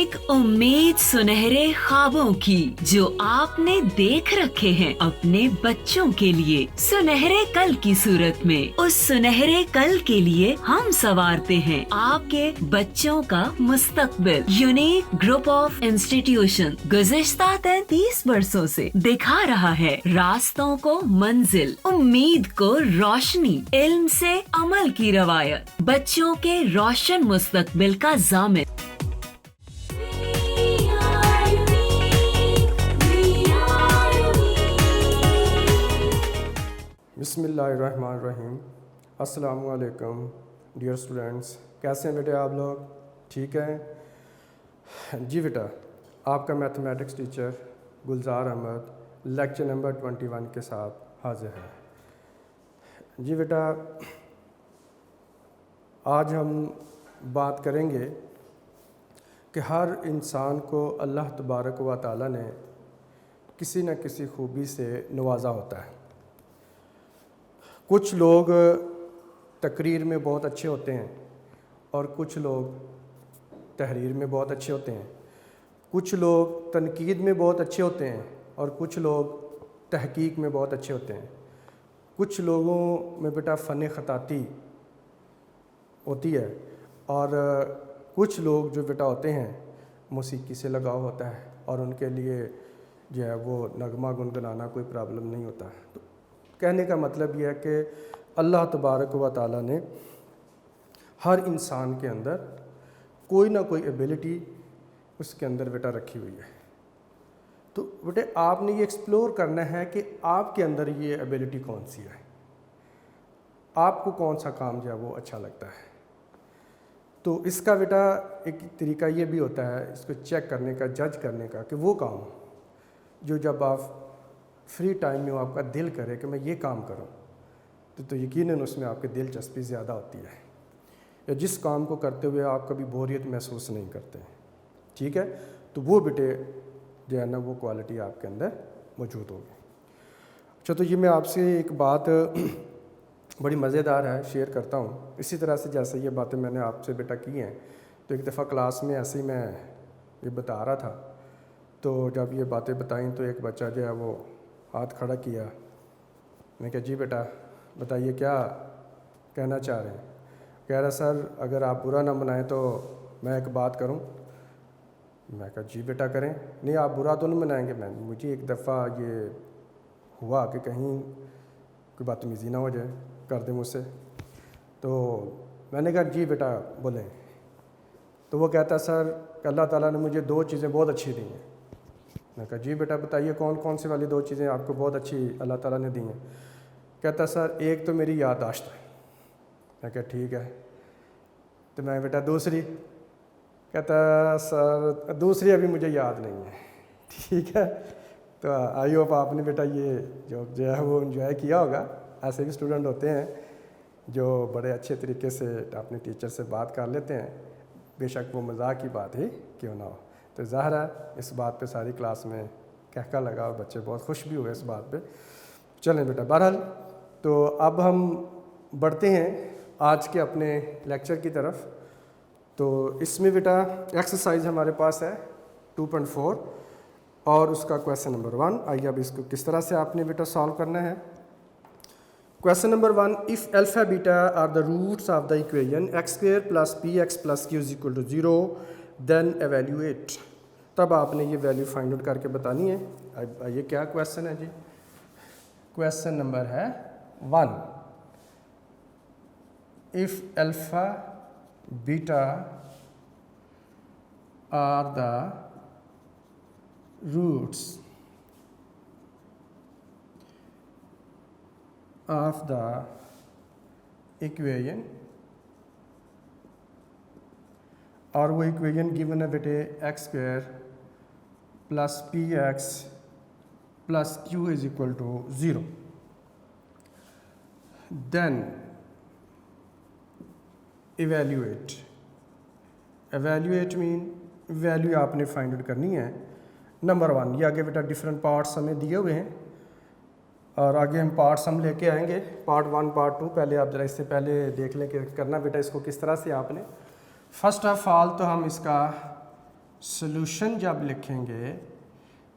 एक उम्मीद सुनहरे ख्वाबों की जो आपने देख रखे हैं अपने बच्चों के लिए, सुनहरे कल की सूरत में। उस सुनहरे कल के लिए हम संवारते हैं आपके बच्चों का मुस्तकबिल। यूनिक ग्रुप ऑफ इंस्टीट्यूशन गुज़िश्ता 33 वर्षों से दिखा रहा है रास्तों को मंजिल, उम्मीद को रोशनी, इल्म से अमल की रवायत, बच्चों के रोशन मुस्तकबिल का ज़ामिन। बिस्मिल्लाहिर्रहमानिर्रहीम। अस्सलामु अलैकुम डियर स्टूडेंट्स, कैसे हैं बेटे आप लोग? ठीक हैं जी बेटा। आपका मैथमेटिक्स टीचर गुलजार अहमद लेक्चर नंबर 21 के साथ हाजिर है जी बेटा। आज हम बात करेंगे कि हर इंसान को अल्लाह तबारक व तआला ने किसी न किसी खूबी से नवाजा होता है। कुछ लोग तकरीर में बहुत अच्छे होते हैं और कुछ लोग तहरीर में बहुत अच्छे होते हैं। कुछ लोग तनकीद में बहुत अच्छे होते हैं और कुछ लोग तहकीक में बहुत अच्छे होते हैं। कुछ लोगों में बेटा फ़न ख़ताती होती है और कुछ लोग जो बेटा होते हैं मौसीकी से लगाव होता है और उनके लिए जो है वो नगमा गुनगुनाना कोई प्रॉब्लम नहीं होता। तो कहने का मतलब यह है कि अल्लाह तबारक व तआला ने हर इंसान के अंदर कोई ना कोई एबिलिटी उसके अंदर बेटा रखी हुई है। तो बेटे आपने ये एक्सप्लोर करना है कि आपके अंदर ये एबिलिटी कौन सी है, आपको कौन सा काम जो है वो अच्छा लगता है। तो इसका बेटा एक तरीका ये भी होता है इसको चेक करने का, जज करने का कि वो काम जो जब आप फ्री टाइम में आपका दिल करे कि मैं ये काम करूं, तो यकीनन उसमें आपकी दिलचस्पी ज़्यादा होती है, या जिस काम को करते हुए आप कभी बोरियत महसूस नहीं करते हैं। ठीक है, तो वो बेटे जो है ना वो क्वालिटी आपके अंदर मौजूद होगी। अच्छा, तो ये मैं आपसे एक बात बड़ी मज़ेदार है शेयर करता हूँ। इसी तरह से जैसे ये बातें मैंने आपसे बेटा की हैं, तो एक दफ़ा क्लास में ऐसे ही मैं ये बता रहा था, तो जब ये बातें बताई तो एक बच्चा जो है वो हाथ खड़ा किया। मैं कहा जी बेटा बताइए क्या कहना चाह रहे हैं। कह रहा सर अगर आप बुरा ना मनाएं तो मैं एक बात करूं। मैं कहा जी बेटा करें। नहीं आप बुरा तो नहीं मनाएंगे। मुझे एक दफ़ा ये हुआ कि कहीं कोई बदतमीज़ी ना हो जाए, कर दे मुझसे। तो मैंने कहा जी बेटा बोलें। तो वो कहता सर अल्लाह ताला ने मुझे दो चीज़ें बहुत अच्छी दी हैं। मैं कहा जी बेटा बताइए कौन कौन सी वाली दो चीज़ें आपको बहुत अच्छी अल्लाह ताला ने दी हैं। कहता सर एक तो मेरी याददाश्त है। मैं कहा ठीक है। तो मैं बेटा दूसरी? कहता सर दूसरी अभी मुझे याद नहीं है। ठीक है, तो आई होप आपने बेटा ये जो है वो इन्जॉय किया होगा। ऐसे भी स्टूडेंट होते हैं जो बड़े अच्छे तरीके से अपने टीचर से बात कर लेते हैं, बेशक वो मजाक की बात ही क्यों ना हो। तो ज़ाहिर है इस बात पे सारी क्लास में कहका लगा और बच्चे बहुत खुश भी हुए इस बात पे। चलें बेटा, बहरहाल तो अब हम बढ़ते हैं आज के अपने लेक्चर की तरफ। तो इसमें बेटा एक्सरसाइज हमारे पास है 2.4 और उसका क्वेश्चन नंबर 1। आइए अब इसको किस तरह से आपने बेटा सॉल्व करना है। Question number 1, if alpha beta are the roots of the equation x² + px + q = 0 then evaluate. तब आपने ये वैल्यू फाइंड आउट करके बतानी है। ये क्या क्वेश्चन है जी? क्वेश्चन नंबर है 1, if alpha beta are the roots of the equation, और वो इक्वेशन गिवन है बेटे x² + px + q = 0, then evaluate. Evaluate mean value आपने फाइंड आउट करनी है। नंबर 1 ये आगे बेटा डिफरेंट पार्ट्स हमें दिए हुए हैं और आगे हम पार्ट्स हम लेके आएंगे, पार्ट 1 पार्ट 2। पहले आप ज़रा इससे पहले देख लें कि करना बेटा इसको किस तरह से आपने। फर्स्ट ऑफ ऑल तो हम इसका सोल्यूशन जब लिखेंगे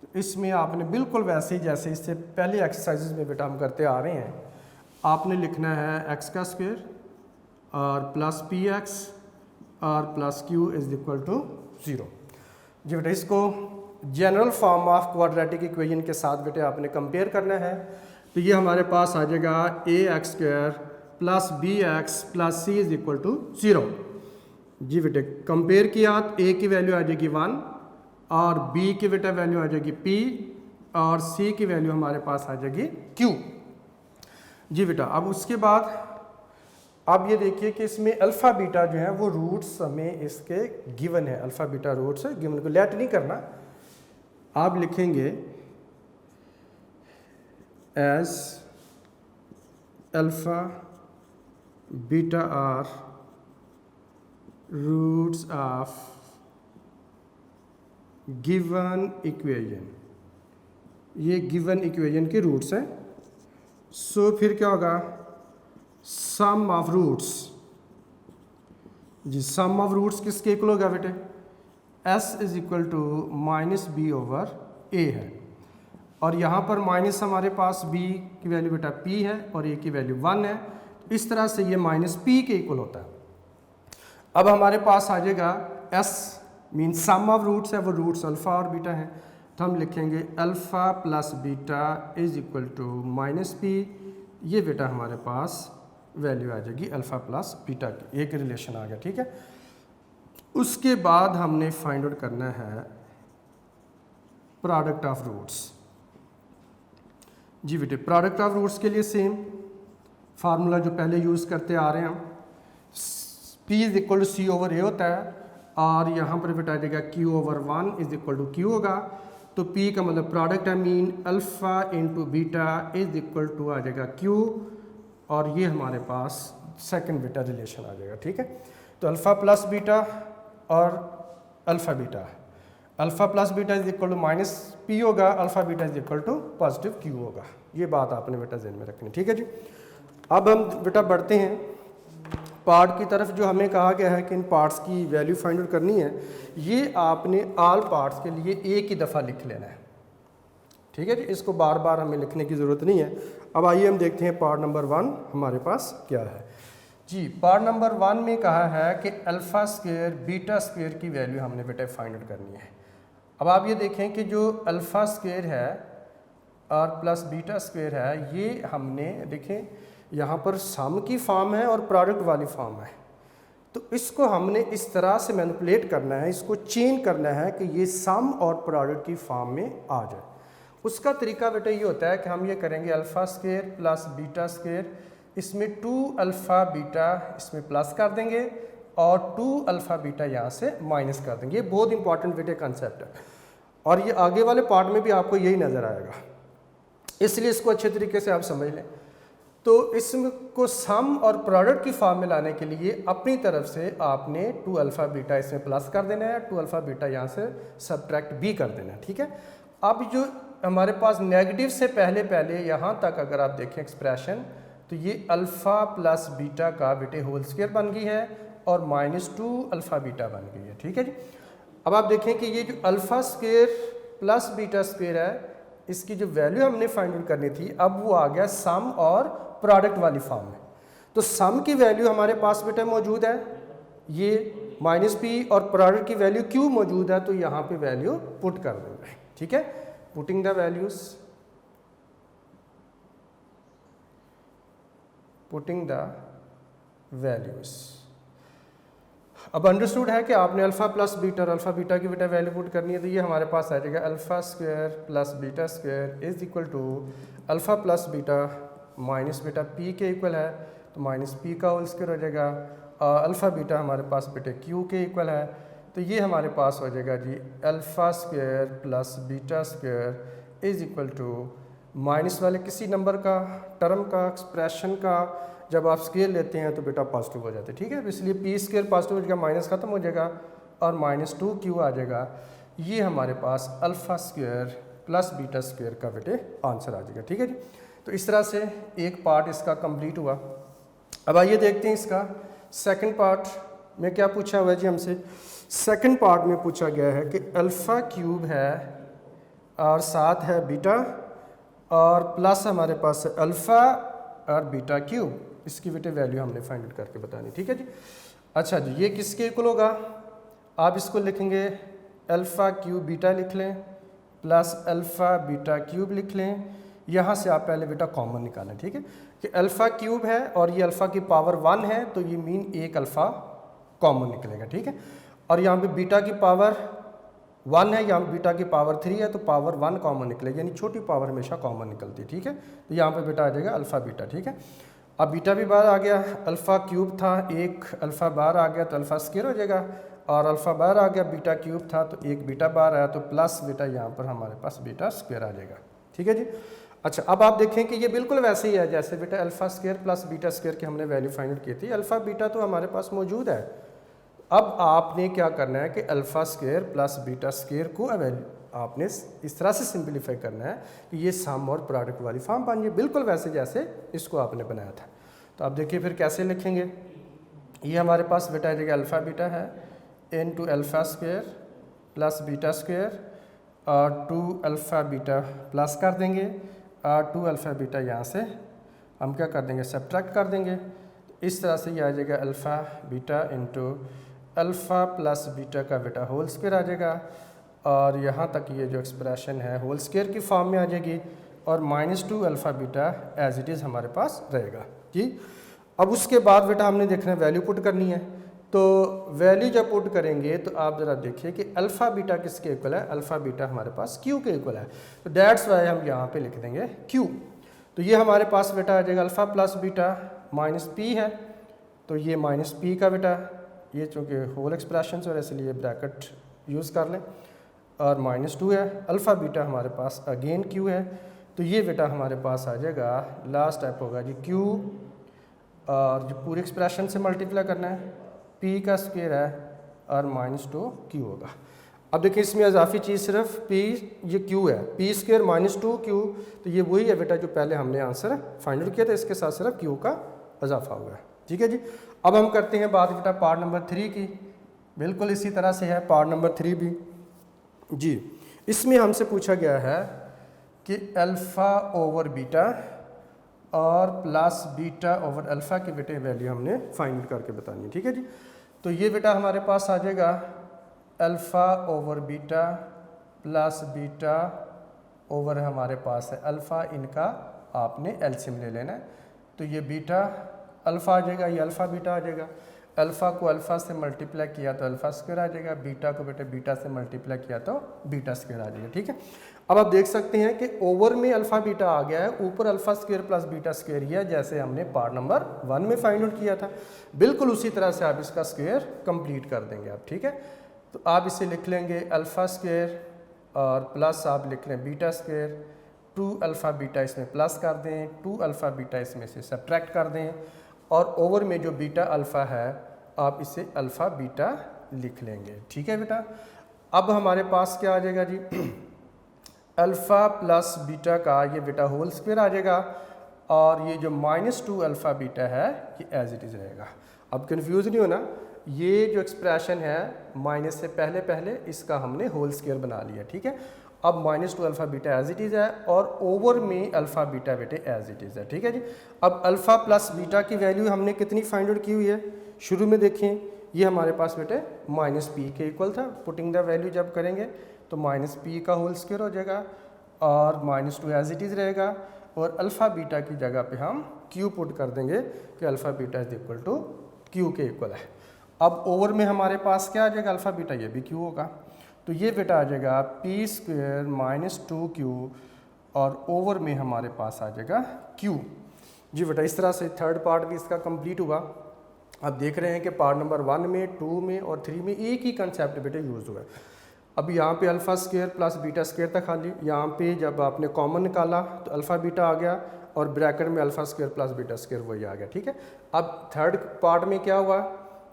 तो इसमें आपने बिल्कुल वैसे ही जैसे इससे पहले एक्सरसाइजेज में बेटा हम करते आ रहे हैं, आपने लिखना है एक्स का स्क्वायर और प्लस पी एक्स और plus q is equal to 0। जी बेटा इसको general form of quadratic equation के साथ बेटे आपने कंपेयर करना है। तो ये हमारे पास आ जाएगा A X square plus B X plus C is equal to 0। जी बेटे कंपेयर किया तो ए की वैल्यू आ जाएगी 1 और बी की बेटा वैल्यू आ जाएगी p और c की वैल्यू हमारे पास आ जाएगी q। जी बेटा अब उसके बाद अब ये देखिए कि इसमें अल्फ़ा बीटा जो है वो रूट्स हमें इसके गिवन है, अल्फ़ा बीटा रूट्स है गिवन को लेट नहीं करना, आप लिखेंगे as alpha beta are roots of given equation, ये गिवन इक्वेशन के रूट्स हैं। सो फिर क्या होगा, सम ऑफ रूट्स, जी सम ऑफ रूट्स किसके इक्वल होगा बेटे, s is equal to minus B over A है, और यहाँ पर माइनस हमारे पास b की वैल्यू बेटा p है और a की वैल्यू 1 है, तो इस तरह से ये माइनस p के इक्वल होता है। अब हमारे पास आ जाएगा s mean sum of roots है वो रूट्स अल्फ़ा और बीटा हैं, तो हम लिखेंगे alpha plus beta is equal to minus p, ये बेटा हमारे पास वैल्यू आ जाएगी अल्फ़ा प्लस बीटा की, एक रिलेशन आ गया। ठीक है, उसके बाद हमने फाइंड आउट करना है प्रोडक्ट ऑफ रूट्स। जी बेटे प्रोडक्ट ऑफ रूट्स के लिए सेम फार्मूला जो पहले यूज़ करते आ रहे हैं हम, P is equal to C over A होता है और यहाँ पर बेटा आ जाएगा Q over 1 is equal to Q होगा, तो P का मतलब प्रोडक्ट है mean alpha into beta is equal to आ जाएगा Q, और ये हमारे पास सेकंड बीटा रिलेशन आ जाएगा। ठीक है, तो अल्फ़ा प्लस बीटा और alpha beta, alpha plus beta is equal to minus P होगा, alpha beta is equal to positive Q होगा, ये बात आपने बेटा ध्यान में रखनी। ठीक है जी, अब हम बेटा बढ़ते हैं पार्ट की तरफ। जो हमें कहा गया है कि इन पार्ट्स की वैल्यू फाइंड आउट करनी है, ये आपने ऑल पार्ट्स के लिए एक ही दफ़ा लिख लेना है। ठीक है जी, इसको बार बार हमें लिखने की ज़रूरत नहीं है। अब आइए हम देखते हैं पार्ट नंबर 1 हमारे पास क्या है। जी पार्ट नंबर 1 में कहा है कि अल्फ़ा स्क्वायर बीटा स्क्वायर की वैल्यू हमने बेटा फाइंड आउट करनी है। अब आप ये देखें कि जो अल्फ़ा स्क्वायर है और प्लस बीटा स्क्वायर है, ये हमने देखें यहाँ पर सम की फॉर्म है और प्रोडक्ट वाली फॉर्म है, तो इसको हमने इस तरह से मैनिपुलेट करना है, इसको चेंज करना है कि ये सम और प्रोडक्ट की फॉर्म में आ जाए। उसका तरीका बेटा ये होता है कि हम ये करेंगे alpha square plus beta square, इसमें 2 अल्फ़ा बीटा इसमें प्लस कर देंगे और 2 अल्फ़ा बीटा यहाँ से माइनस कर देंगे। ये बहुत इंपॉर्टेंट बेटे कंसेप्ट है और ये आगे वाले पार्ट में भी आपको यही नज़र आएगा, इसलिए इसको अच्छे तरीके से आप समझ लें। तो इसको सम और प्रोडक्ट की फॉर्म में लाने के लिए अपनी तरफ से आपने 2 अल्फ़ा बीटा इसमें प्लस कर देना है, 2 अल्फ़ा बीटा यहाँ से सब्ट्रैक्ट भी कर देना है। ठीक है, अब जो हमारे पास नेगेटिव से पहले पहले यहाँ तक अगर आप देखें एक्सप्रेशन, तो ये अल्फ़ा प्लस बीटा का बेटे होल स्क्वायर बन गई है और -2 अल्फ़ा बीटा बन गई है। ठीक है जी, अब आप देखें कि ये जो alpha square plus beta square है, इसकी जो वैल्यू हमने फाइंड आउट करनी थी, अब वो आ गया सम और प्रोडक्ट वाली फॉर्म में। तो सम की वैल्यू हमारे पास बेटा मौजूद है ये -p और प्रोडक्ट की वैल्यू q मौजूद है, तो यहाँ पे वैल्यू पुट कर देंगे। ठीक है, putting the values, putting the values. अब अंडरस्टूड है कि आपने अल्फ़ा प्लस बीटा और अल्फ़ा बीटा की बेटा वैल्यू पुट करनी है, तो ये हमारे पास आ जाएगा alpha square plus beta square is equal to alpha plus beta minus बेटा p के इक्वल है, तो -p का होल स्क्वायर हो जाएगा, अल्फ़ा बीटा हमारे पास बेटे q के इक्वल है, तो ये हमारे पास हो जाएगा जी alpha square plus beta square is equal to minus वाले किसी नंबर का टर्म का एक्सप्रेशन का जब आप स्क्वायर लेते हैं तो बेटा पॉजिटिव हो जाते हैं। ठीक है, इसलिए p स्क्वायर पॉजिटिव हो जाएगा, माइनस खत्म हो जाएगा और -2q आ जाएगा। ये हमारे पास alpha square plus beta square का बेटे आंसर आ जाएगा। ठीक है जी, तो इस तरह से एक पार्ट इसका कंप्लीट हुआ। अब आइए देखते हैं इसका सेकंड पार्ट में क्या पूछा हुआ है जी हमसे सेकंड पार्ट में पूछा गया है कि अल्फ़ा क्यूब है और साथ है बीटा और प्लस हमारे पास है अल्फ़ा और बीटा क्यूब, इसकी बेटे वैल्यू हमने फाइंड आउट करके बतानी। ठीक है जी। अच्छा जी, ये किसके इक्वल होगा? आप इसको लिखेंगे अल्फ़ा क्यूब बीटा लिख लें प्लस अल्फ़ा बीटा क्यूब लिख लें। यहाँ से आप पहले बेटा कॉमन निकालें। ठीक है कि अल्फ़ा क्यूब है और ये अल्फ़ा की पावर 1 है, तो ये मीन एक अल्फ़ा कॉमन निकलेगा। ठीक है, और यहाँ पे बीटा की पावर 1 है, यहाँ बीटा की पावर 3 है, तो पावर 1 कॉमन निकलेगी, यानी छोटी पावर हमेशा कॉमन निकलती है। ठीक है, तो यहाँ पे बेटा आ जाएगा अल्फ़ा बीटा। ठीक है, अब बीटा भी बाहर आ गया, अल्फ़ा क्यूब था, एक अल्फ़ा बाहर आ गया तो अल्फ़ा स्क्वायर हो जाएगा, और अल्फ़ा बाहर आ गया, बीटा क्यूब था तो एक बीटा बाहर आया, तो प्लस बेटा यहाँ पर हमारे पास बीटा स्क्वायर आ जाएगा। ठीक है जी। अच्छा, अब आप देखें कि ये बिल्कुल वैसे ही है जैसे बेटा alpha square plus beta square की हमने वैल्यू फाइंड आउट की थी। अल्फ़ा बीटा तो हमारे पास मौजूद है। अब आपने क्या करना है कि alpha square plus beta square को आपने इस तरह से सिंपलीफाई करना है कि ये सम और प्रोडक्ट वाली फॉर्म बन जाए, बिल्कुल वैसे जैसे इसको आपने बनाया था। तो आप देखिए फिर कैसे लिखेंगे। ये हमारे पास बेटा जगह अल्फ़ा बीटा है into alpha square plus beta square और 2 अल्फ़ा बीटा प्लस कर देंगे और 2 अल्फ़ा बीटा यहाँ से हम क्या कर देंगे, सब्ट्रैक्ट कर देंगे। इस तरह से ये आ जाएगा alpha beta into alpha plus beta का बेटा होल स्क्वायर आ जाएगा, और यहाँ तक ये जो एक्सप्रेशन है होल स्क्वायर की फॉर्म में आ जाएगी, और -2 alpha beta as it is हमारे पास रहेगा जी। अब उसके बाद बेटा हमने देखना है वैल्यू पुट करनी है। तो वैल्यू जब पुट करेंगे तो आप ज़रा देखिए कि अल्फ़ा बीटा किसके इक्वल है, अल्फ़ा बीटा हमारे पास क्यू के इक्वल है, तो दैट्स वाई हम यहाँ पे लिख देंगे क्यू। तो ये हमारे पास बेटा आ जाएगा alpha plus beta minus P है, तो ये माइनस पी का बेटा, ये चूँकि होल एक्सप्रेशन है इसलिए ब्रैकेट यूज़ कर लें, और -2 है, अल्फ़ा बीटा हमारे पास अगेन क्यू है, तो ये बेटा हमारे पास आ जाएगा, लास्ट स्टेप होगा जी क्यू, और जो पूरी एक्सप्रेशन से मल्टीप्लाई करना है, पी का स्क्वायर है और -2 क्यू होगा। अब देखिए इसमें इजाफी चीज़ सिर्फ पी, ये क्यू है, पी स्क्वायर -2 क्यू, तो ये वही है बेटा जो पहले हमने आंसर फाइंड आउट किया था, इसके साथ सिर्फ क्यू का इजाफा हुआ है। ठीक है जी। अब हम करते हैं बात बेटा पार्ट नंबर 3 की, बिल्कुल इसी तरह से है पार्ट नंबर 3 भी जी। इसमें हमसे पूछा गया है कि अल्फ़ा ओवर बीटा और प्लस बीटा ओवर अल्फ़ा के बेटे वैल्यू हमने फाइंड आउट करके बतानी है। ठीक है जी। तो ये बेटा हमारे पास आ जाएगा alpha over beta plus beta over हमारे पास है अल्फ़ा, इनका आपने एलसीएम ले लेना है, तो ये बीटा अल्फ़ा आ जाएगा, ये अल्फ़ा बीटा आ जाएगा, अल्फ़ा को अल्फ़ा से मल्टीप्लाई किया तो अल्फ़ा स्क्वायर आ जाएगा, बीटा को बेटे बीटा से मल्टीप्लाई किया तो बीटा स्क्वायर आ जाएगा। ठीक है, अब आप देख सकते हैं कि ओवर में अल्फ़ा बीटा आ गया है, ऊपर alpha square plus beta square ही है, जैसे हमने पार्ट नंबर 1 में फाइंड आउट किया था, बिल्कुल उसी तरह से आप इसका स्क्वायर कंप्लीट कर देंगे आप। ठीक है, तो आप इसे लिख लेंगे अल्फ़ा स्क्वायर और प्लस आप लिख लें बीटा स्क्वायर, 2 अल्फ़ा बीटा इसमें प्लस कर दें, 2 अल्फ़ा बीटा इसमें से सब्ट्रैक्ट कर दें, और ओवर में जो बीटा अल्फ़ा है आप इसे अल्फ़ा बीटा लिख लेंगे। ठीक है बेटा, अब हमारे पास क्या आ जाएगा जी, अल्फ़ा प्लस बीटा का ये बेटा होल स्क्वायर आ जाएगा, और ये जो -2 अल्फ़ा बीटा है ये एज इट इज़ रहेगा। अब कंफ्यूज नहीं होना, ये जो एक्सप्रेशन है माइनस से पहले पहले इसका हमने होल स्क्वायर बना लिया। ठीक है, अब -2 alpha beta as it is है, और ओवर में अल्फ़ा बीटा बेटे एज इट इज़ है। ठीक है जी, अब अल्फ़ा प्लस बीटा की वैल्यू हमने कितनी फाइंड आउट की हुई है, शुरू में देखें ये हमारे पास बेटे -p के इक्वल था, पुटिंग द वैल्यू जब करेंगे तो -p का होल स्क्वायर हो जाएगा और -2 एज इट इज़ रहेगा, और अल्फ़ा बीटा की जगह पे हम q पुट कर देंगे कि alpha beta is equal to q के इक्वल है। अब ओवर में हमारे पास क्या आ जाएगा, अल्फ़ा बीटा ये भी q होगा, तो ये बेटा आ जाएगा p स्क्वायर -2q, और ओवर में हमारे पास आ जाएगा q जी बेटा। इस तरह से थर्ड पार्ट भी इसका कंप्लीट हुआ। अब देख रहे हैं कि पार्ट नंबर 1 में 2 में और 3 में एक ही कंसेप्ट बेटे यूज़ हुआ है। अब यहाँ पे alpha square plus beta square था खाली, यहाँ पे जब आपने कॉमन निकाला तो अल्फ़ा बीटा आ गया, और ब्रैकेट में alpha square plus beta square वही आ गया। ठीक है, अब थर्ड पार्ट में क्या हुआ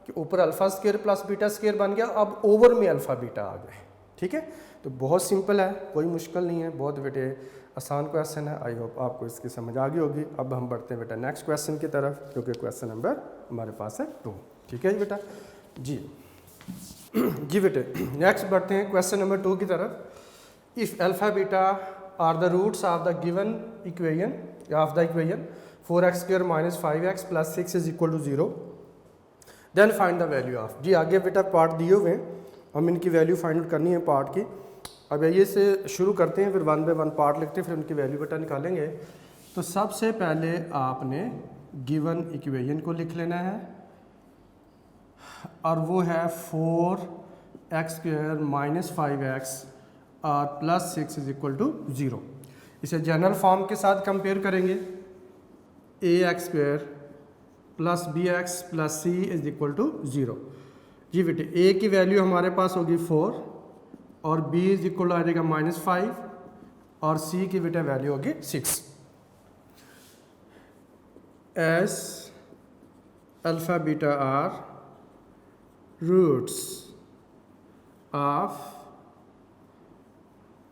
कि ऊपर alpha square plus beta square बन गया, अब ओवर में अल्फ़ा बीटा आ गए। ठीक है, तो बहुत सिंपल है, कोई मुश्किल नहीं है, बहुत बेटे आसान क्वेश्चन है। आई होप आपको इसकी समझ आ गई होगी। अब हम बढ़ते हैं बेटा नेक्स्ट क्वेश्चन की तरफ, क्योंकि क्वेश्चन नंबर हमारे पास है 2। ठीक है जी बेटा जी। जी बेटे नेक्स्ट बढ़ते हैं क्वेश्चन नंबर 2 की तरफ। If alpha beta are the roots of the given equation 4x² - 5x + 6 = 0 then find the value of. जी आगे बेटा पार्ट दिए हुए हैं, हम इनकी वैल्यू फाइंड आउट करनी है पार्ट की। अब ये से शुरू करते हैं, फिर 1 बाय 1 पार्ट लिखते हैं, फिर उनकी वैल्यू बेटा निकालेंगे। तो सबसे पहले आपने गिवन इक्वेशन को लिख लेना है और वो है 4x² - 5x और +6 = 0। इसे जनरल फॉर्म के साथ कंपेयर करेंगे, ax² + bx + c = 0। जी बेटे a की वैल्यू हमारे पास होगी 4 और b = आ जाएगा -5 और c की बेटा वैल्यू होगी 6। As alpha beta are roots of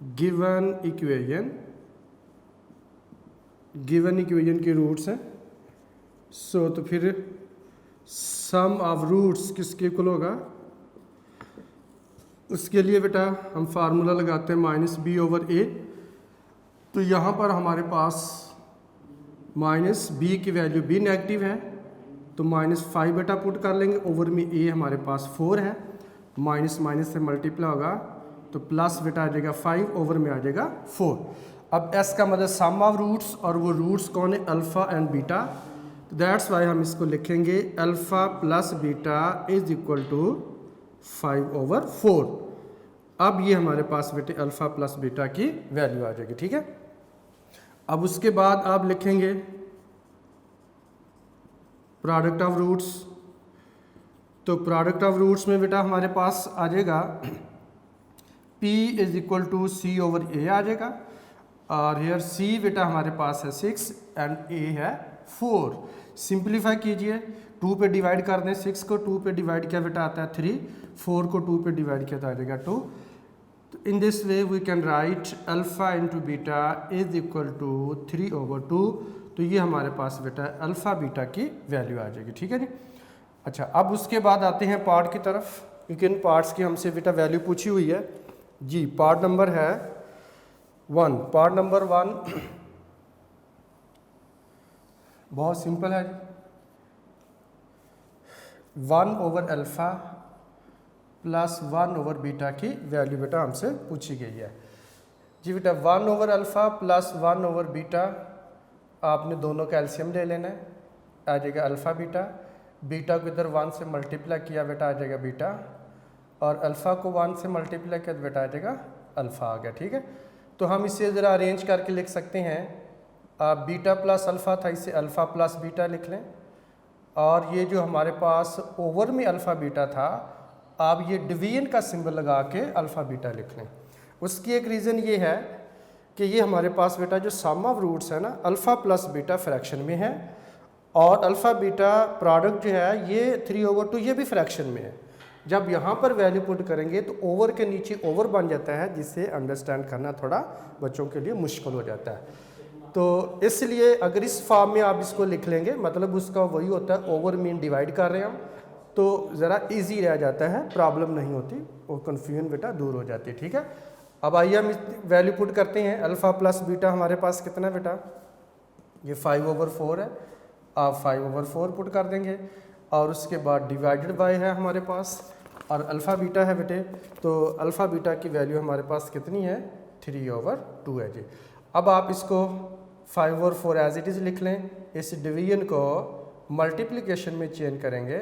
given equation के रूट्स हैं। सो तो फिर सम ऑफ रूट्स किसके इक्वल होगा, उसके लिए बेटा हम फार्मूला लगाते हैं -b/a। तो यहाँ पर हमारे पास -b की वैल्यू b नेगेटिव है तो -5 बेटा पुट कर लेंगे, ओवर में a हमारे पास 4 है, माइनस माइनस से मल्टीप्लाई होगा तो प्लस बेटा आ जाएगा 5, ओवर में आ जाएगा 4। अब s का मतलब सम ऑफ रूट्स, और वो रूट्स कौन है, alpha and beta. That's why हम इसको लिखेंगे अल्फ़ा + बीटा = 5/4। अब ये हमारे पास बेटे अल्फ़ा + बीटा की वैल्यू आ जाएगी, ठीक है। अब उसके बाद आप लिखेंगे प्रोडक्ट ऑफ रूट्स। तो प्रोडक्ट ऑफ रूट्स में बेटा हमारे पास आ जाएगा p = c/a आ जाएगा, और हेयर c बेटा हमारे पास है 6 एंड a है 4। सिंप्लीफाई कीजिए, 2 पे डिवाइड कर दें, 6 को 2 पे डिवाइड किया बेटा आता है 3, 4 को 2 पे डिवाइड किया तो आ जाएगा 2। तो in this way we can write alpha × beta = 3/2। तो ये हमारे पास बेटा अल्फ़ा बीटा की वैल्यू आ जाएगी, ठीक है जी। अच्छा, अब उसके बाद आते हैं पार्ट की तरफ, क्योंकि इन पार्ट्स की हमसे बेटा वैल्यू पूछी हुई है जी। पार्ट नंबर है 1। पार्ट नंबर 1 बहुत सिंपल है जी, 1/अल्फ़ा + 1/बीटा की वैल्यू बेटा हमसे पूछी गई है जी। बेटा 1/अल्फ़ा + 1/बीटा आपने दोनों का एलसीएम ले लेना है, आ जाएगा अल्फ़ा बीटा। बीटा को इधर 1 से मल्टीप्लाई किया बेटा आ जाएगा बीटा, और अल्फ़ा को 1 से मल्टीप्लाई किया तो बेटा आ जाएगा अल्फ़ा आ गया, ठीक है। तो हम इसे ज़रा अरेंज करके लिख सकते हैं, बीटा + अल्फ़ा था, इसे अल्फ़ा + बीटा लिख लें, और ये जो हमारे पास ओवर में अल्फ़ा बीटा था, आप ये डिवीजन का सिंबल लगा के अल्फ़ा बीटा लिख लें। उसकी एक रीज़न ये है कि ये हमारे पास बेटा जो सम ऑफ रूट्स है ना, अल्फ़ा + बीटा फ्रैक्शन में है, और अल्फ़ा बीटा प्रोडक्ट जो है ये 3/2 ये भी फ्रैक्शन में है। जब यहाँ पर वैल्यू पुट करेंगे तो ओवर के नीचे ओवर बन जाता है, जिससे अंडरस्टैंड करना थोड़ा बच्चों के लिए मुश्किल हो जाता है। तो इसलिए अगर इस फॉर्म में आप इसको लिख लेंगे, मतलब उसका वही होता है, ओवर मीन डिवाइड कर रहे हैं हम, तो ज़रा इजी रह जाता है, प्रॉब्लम नहीं होती, वो कन्फ्यूजन बेटा दूर हो जाती है, ठीक है। अब आइए हम वैल्यू पुट करते हैं। अल्फ़ा + बीटा हमारे पास कितना है बेटा, ये 5/4 है, आप 5/4 पुट कर देंगे, और उसके बाद डिवाइडेड बाय है हमारे पास, और अल्फ़ा बीटा है बेटे, तो अल्फ़ा बीटा की वैल्यू हमारे पास कितनी है, 3/2 है जी। अब आप इसको 5/4 एज इट इज़ लिख लें, इस डिवीजन को मल्टीप्लिकेशन में चेंज करेंगे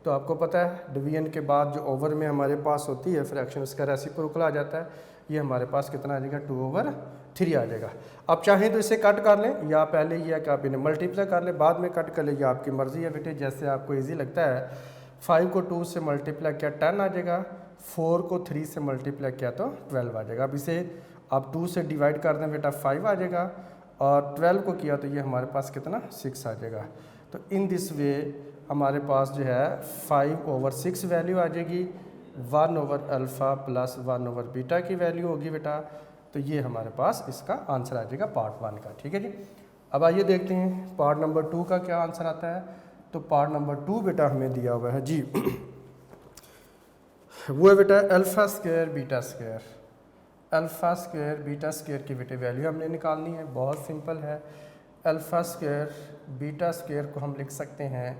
तो आपको पता है डिवीजन के बाद जो ओवर में हमारे पास होती है फ्रैक्शन, उसका रेसिप्रोकल आ जाता है, ये हमारे पास कितना आ जाएगा, 2/3 आ जाएगा। आप चाहें तो इसे कट कर लें, या पहले ये कि आप इन्हें मल्टीप्लाई कर लें, बाद में कट कर लें, ये आपकी मर्ज़ी है बेटे, जैसे आपको ईजी लगता है। 5 को 2 से मल्टीप्लाई किया 10 आ जाएगा, 4 को 3 से मल्टीप्लाई किया तो 12 आ जाएगा। अब इसे आप 2 से डिवाइड कर दें बेटा 5 आ जाएगा, और 12 को किया तो ये हमारे पास कितना 6 आ जाएगा। तो इन दिस वे हमारे पास जो है 5/6 वैल्यू आ जाएगी, 1/अल्फ़ा + 1/बीटा की वैल्यू होगी बेटा। तो ये हमारे पास इसका आंसर आ जाएगा पार्ट 1 का, ठीक है जी। अब आइए देखते हैं पार्ट नंबर 2 का क्या आंसर आता है। तो पार्ट नंबर 2 बेटा हमें दिया हुआ है जी वो है बेटा alpha square beta square. Alpha square beta square की बेटे वैल्यू हमने निकालनी है, बहुत सिंपल है। अल्फ़ा स्क्वायर बीटा स्क्वायर को हम लिख सकते हैं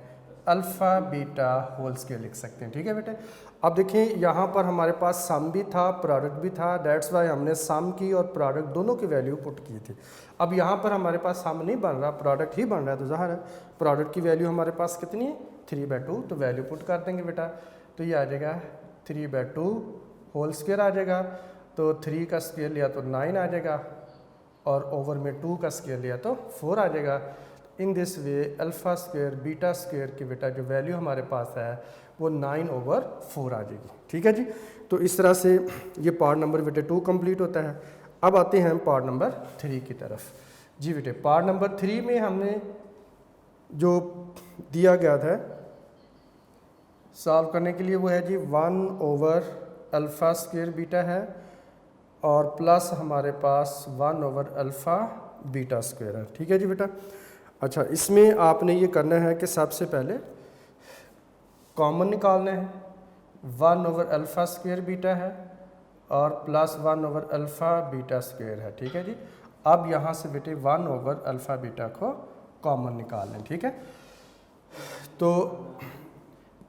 अल्फ़ा बीटा होल स्क्वायर लिख सकते हैं, ठीक है बेटे। अब देखिए यहाँ पर हमारे पास सम भी था, प्रोडक्ट भी था, दैट्स वाई हमने सम की और प्रोडक्ट दोनों की वैल्यू पुट की थी। अब यहाँ पर हमारे पास सम नहीं बन रहा, प्रोडक्ट ही बन रहा है, तो ज़ाहिर है प्रोडक्ट की वैल्यू हमारे पास कितनी है 3/2, तो वैल्यू पुट कर देंगे बेटा, तो ये आ जाएगा 3/2 होल स्क्वायर आ जाएगा। तो 3 का स्क्वायर लिया तो 9 आ जाएगा और ओवर में 2 का स्क्वायर लिया तो 4 आ जाएगा। इन this way alpha square beta square की बेटा जो वैल्यू हमारे पास है वो 9/4 आ जाएगी, ठीक है जी। तो इस तरह से ये पार्ट नंबर बेटे 2 कंप्लीट होता है। अब आते हैं हम पार्ट नंबर 3 की तरफ। जी बेटे पार्ट नंबर 3 में हमने जो दिया गया था सॉल्व करने के लिए वो है जी 1/अल्फ़ा स्क्वायर बीटा है और प्लस हमारे पास 1/अल्फ़ा बीटा स्क्वायर है, ठीक है जी बेटा। अच्छा इसमें आपने ये करना है कि सबसे पहले कॉमन निकालना है, 1/अल्फ़ा स्क्वायर बीटा है और प्लस 1/अल्फ़ा बीटा स्क्वायर है, ठीक है जी। अब यहाँ से बेटे 1/अल्फ़ा बीटा को कॉमन निकाल लें, ठीक है। तो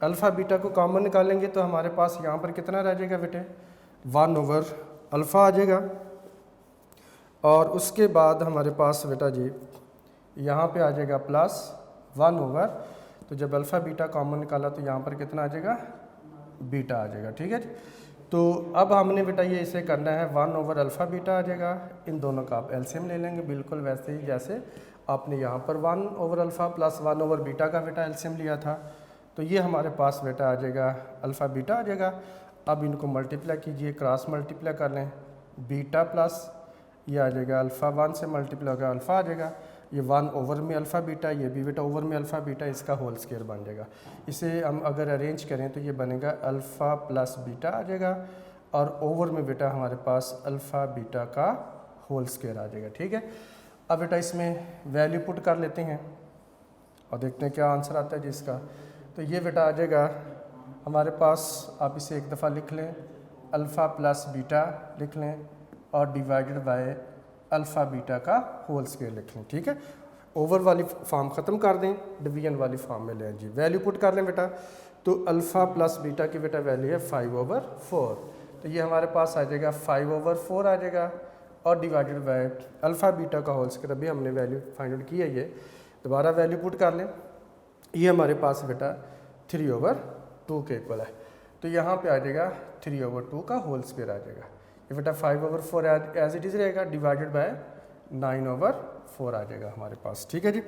अल्फ़ा बीटा को कॉमन निकालेंगे तो हमारे पास यहाँ पर कितना रह जाएगा बेटे 1/अल्फ़ा आ जाएगा और उसके बाद हमारे पास बेटा जी यहाँ पे आ जाएगा प्लस 1/, तो जब अल्फ़ा बीटा कॉमन निकाला तो यहाँ पर कितना आ जाएगा बीटा आ जाएगा, ठीक है जी। तो अब हमने बेटा ये इसे करना है 1/अल्फ़ा बीटा आ जाएगा, इन दोनों का आप एलसीएम ले लेंगे बिल्कुल वैसे ही जैसे आपने यहाँ पर 1/अल्फ़ा प्लस 1/बीटा का बेटा एलसीएम लिया था। तो ये हमारे पास बेटा आ जाएगा अल्फ़ा बीटा आ जाएगा। अब इनको मल्टीप्लाई कीजिए, क्रॉस मल्टीप्लाई कर लें, बीटा प्लस ये आ जाएगा अल्फ़ा 1 से मल्टीप्लाई होगा अल्फ़ा आ जाएगा, ये 1 में अल्फ़ा बीटा, ये भी बेटा ओवर में अल्फ़ा बीटा, इसका होल स्क्वायर बन जाएगा। इसे हम अगर अरेंज करें तो ये बनेगा अल्फ़ा प्लस बीटा आ जाएगा और ओवर में बेटा हमारे पास अल्फ़ा बीटा का होल स्क्वायर आ जाएगा, ठीक है। अब बेटा इसमें वैल्यू पुट कर लेते हैं और देखते हैं क्या आंसर आता है जिसका। तो ये बेटा आ जाएगा हमारे पास, आप इसे एक दफ़ा लिख लें, अल्फ़ा प्लस बीटा लिख लें और डिवाइडेड बाय अल्फ़ा बीटा का होल स्क्वायर लिख लें, ठीक है। ओवर वाली फॉर्म ख़त्म कर दें, डिवीजन वाली फॉर्म में लें जी। वैल्यू पुट कर लें बेटा, तो अल्फ़ा प्लस बीटा की बेटा वैल्यू है 5/4, तो ये हमारे पास आ जाएगा 5/4 आ जाएगा और डिवाइडेड बाय अल्फ़ा बीटा का होल स्क्वायर, अभी हमने वैल्यू फाइंड आउट की है, ये दोबारा वैल्यू पुट कर लें, ये हमारे पास बेटा 3/2 के इक्वल है। तो यहाँ पे आ जाएगा 3/2 का होल स्क्वायर आ जाएगा, ये बेटा 5/4 एज इट इज़ रहेगा, डिवाइडेड बाय 9/4 आ जाएगा हमारे पास, ठीक है जी।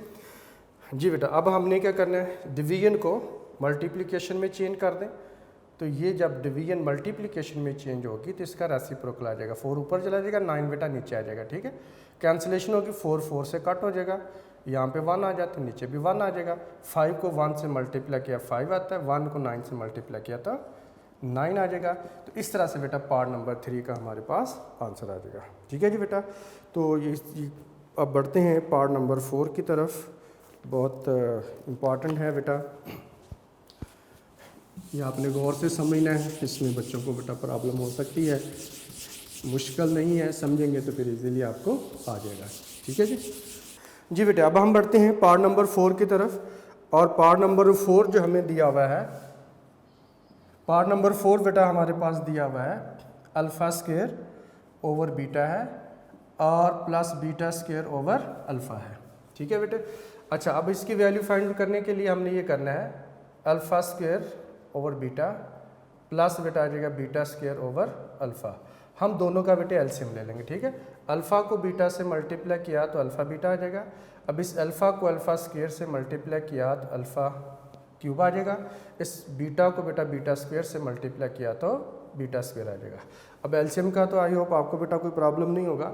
जी बेटा अब हमने क्या करना है, डिवीजन को मल्टीप्लिकेशन में चेंज कर दें। तो ये जब डिवीजन मल्टीप्लिकेशन में चेंज होगी तो इसका रेसिप्रोकल आ जाएगा, 4 ऊपर चला जाएगा, 9 बेटा नीचे आ जाएगा, ठीक है। कैंसिलेशन होगी, 4 से कट हो जाएगा, यहाँ पे 1 आ जाता है, नीचे भी 1 आ जाएगा। 5 को 1 से मल्टीप्लाई किया 5 आता है, 1 को 9 से मल्टीप्लाई किया तो 9 आ जाएगा। तो इस तरह से बेटा पार्ट नंबर 3 का हमारे पास आंसर आ जाएगा, ठीक है जी बेटा। तो ये अब बढ़ते हैं पार्ट नंबर 4 की तरफ, बहुत इम्पॉर्टेंट है बेटा, ये आपने गौर से समझना है, इसमें बच्चों को बेटा प्रॉब्लम हो सकती है, मुश्किल नहीं है, समझेंगे तो फिर इजीली आपको आ जाएगा, ठीक है जी। जी बेटा अब हम बढ़ते हैं पार्ट नंबर 4 की तरफ, और पार्ट नंबर 4 जो हमें दिया हुआ है, पार्ट नंबर 4 बेटा हमारे पास दिया हुआ है अल्फ़ा स्क्वायर ओवर बीटा है और plus beta square over alpha है, ठीक है बेटे। अच्छा अब इसकी वैल्यू फाइंड करने के लिए हमने ये करना है alpha square over beta plus बेटा आ जाएगा बीटा स्क्वायर ओवर अल्फ़ा, हम दोनों का बेटे एलसीएम ले लेंगे, ठीक है। अल्फ़ा को बीटा से मल्टीप्लाई किया तो अल्फ़ा बीटा आ जाएगा, अब इस अल्फ़ा को अल्फ़ा स्क्वायर से मल्टीप्लाई किया तो अल्फ़ा क्यूब आ जाएगा, इस बीटा को बेटा बीटा स्क्वायर से मल्टीप्लाई किया तो बीटा स्क्वायर आ जाएगा। अब एलसीएम का तो आई होप आपको बेटा कोई प्रॉब्लम नहीं होगा,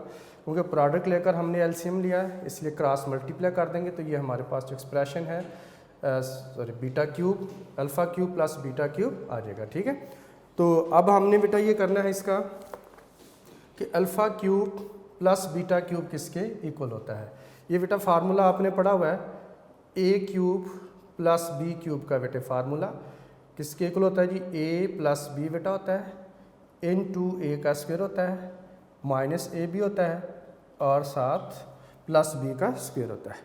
क्योंकि प्रोडक्ट लेकर हमने एलसीएम लिया है, इसलिए क्रॉस मल्टीप्लाई कर देंगे तो ये हमारे पास जो एक्सप्रेशन है beta cube alpha cube plus beta cube आ जाएगा, ठीक है। तो अब हमने बेटा ये करना है इसका कि alpha cube plus beta cube किसके इक्वल होता है। ये बेटा फार्मूला आपने पढ़ा हुआ है, ए क्यूब प्लस बी क्यूब का बेटे फार्मूला, किसके इक्वल होता है जी, ए प्लस बी बेटा होता है, इन टू ए का स्क्वायर होता है, माइनस ए भी होता है और साथ प्लस बी का स्क्वायर होता है।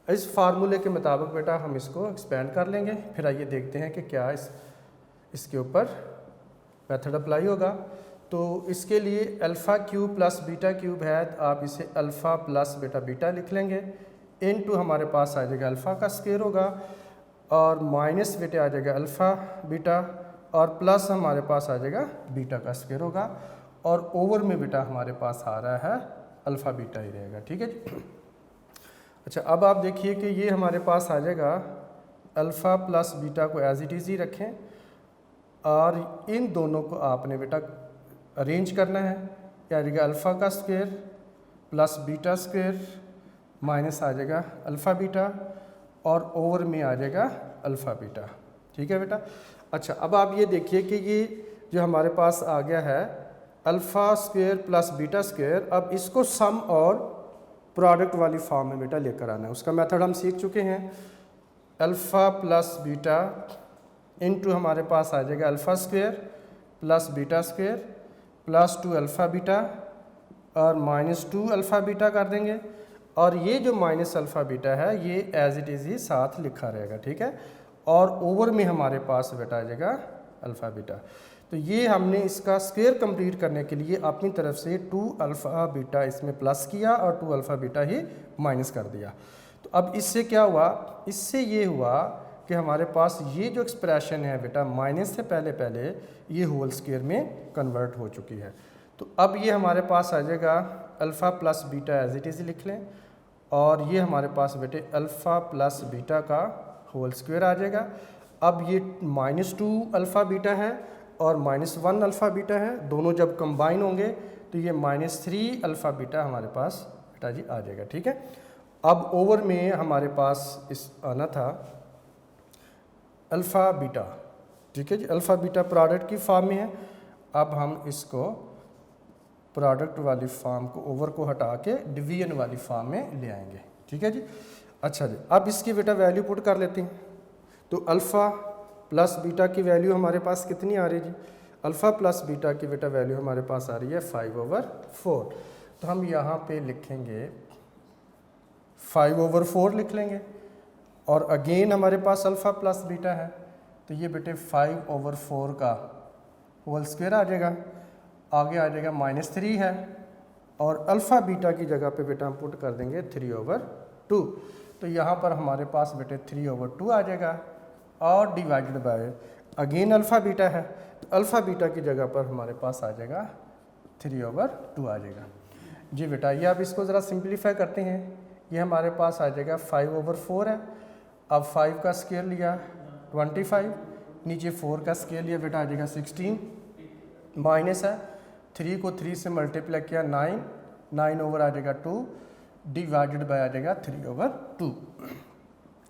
इस फार्मूले के मुताबिक बेटा हम इसको एक्सपेंड कर लेंगे। फिर आइए देखते हैं कि क्या इसके ऊपर मेथड अप्लाई होगा। तो इसके लिए alpha cube plus beta cube है, तो आप इसे अल्फ़ा प्लस बेटा बीटा लिख लेंगे। इन टू हमारे पास आ जाएगा अल्फ़ा का स्क्वायर होगा और माइनस बेटे आ जाएगा अल्फ़ा बीटा और प्लस हमारे पास आ जाएगा बीटा का स्क्वायर होगा और ओवर में बेटा हमारे पास आ रहा है अल्फ़ा बीटा ही रहेगा। ठीक है जी। अच्छा, अब आप देखिए कि ये हमारे पास आ जाएगा अल्फ़ा प्लस बीटा को एज इट इज़ ही रखें और इन दोनों को आपने बेटा अरेंज करना है। क्या आ जाएगा अल्फ़ा का square plus beta square minus आ जाएगा अल्फ़ा बीटा और ओवर में आ जाएगा अल्फ़ा बीटा। ठीक है बेटा। अच्छा, अब आप ये देखिए कि ये जो हमारे पास आ गया है alpha square plus beta square, अब इसको सम और प्रोडक्ट वाली फॉर्म में बेटा लेकर आना है। उसका मेथड हम सीख चुके हैं। अल्फ़ा प्लस बीटा इनटू हमारे पास आ जाएगा alpha square plus beta square plus 2 alpha beta और माइनस 2 अल्फ़ा बीटा कर देंगे और ये जो माइनस अल्फ़ा बीटा है ये एज इट इज़ ही साथ लिखा रहेगा। ठीक है। और ओवर में हमारे पास बेटा आ जाएगा अल्फ़ा बीटा। तो ये हमने इसका स्क्वायर कंप्लीट करने के लिए अपनी तरफ से 2 अल्फ़ा बीटा इसमें प्लस किया और 2 अल्फ़ा बीटा ही माइनस कर दिया। तो अब इससे क्या हुआ, इससे ये हुआ कि हमारे पास ये जो एक्सप्रेशन है बेटा माइनस से पहले ये होल स्क्वायर में कन्वर्ट हो चुकी है। तो अब ये हमारे पास आ जाएगा alpha plus beta as it is लिख लें और ये हमारे पास बेटे अल्फ़ा प्लस बीटा का होल स्क्वायर आ जाएगा। अब ये -2 अल्फ़ा बीटा है और -1 अल्फ़ा बीटा है, दोनों जब कंबाइन होंगे तो ये -3 अल्फ़ा बीटा हमारे पास बेटा जी आ जाएगा। ठीक है। अब ओवर में हमारे पास इस आना था अल्फ़ा बीटा। ठीक है जी। अल्फ़ा बीटा प्रोडक्ट की फॉर्म में है। अब हम इसको प्रोडक्ट वाली फॉर्म को ओवर को हटा के डिवीजन वाली फॉर्म में ले आएंगे। ठीक है जी। अच्छा जी, अब इसकी बेटा वैल्यू पुट कर लेते हैं। तो अल्फ़ा प्लस बीटा की वैल्यू हमारे पास कितनी आ रही है जी, अल्फ़ा प्लस बीटा की बेटा वैल्यू हमारे पास आ रही है 5/4। तो हम यहाँ पे लिखेंगे 5/4 लिख लेंगे और अगेन हमारे पास अल्फ़ा प्लस बीटा है तो ये बेटे 5/4 का होल स्क्वायर आ जाएगा। आगे आ जाएगा -3 है और अल्फ़ा बीटा की जगह पे बेटा हम पुट कर देंगे 3/2। तो यहाँ पर हमारे पास बेटे 3/2 आ जाएगा और divided by again alpha beta है तो अल्फ़ा बीटा की जगह पर हमारे पास आ जाएगा 3/2 आ जाएगा जी बेटा। ये आप इसको ज़रा सिंप्लीफाई करते हैं, ये हमारे पास आ जाएगा 5/4 है। अब 5 का स्क्वायर लिया 25, नीचे 4 का स्क्वायर लिया बेटा आ जाएगा 16, माइनस है 3 को 3 से मल्टीप्लाई किया 9 ओवर आ जाएगा 2 डिवाइडेड बाय आ जाएगा 3/2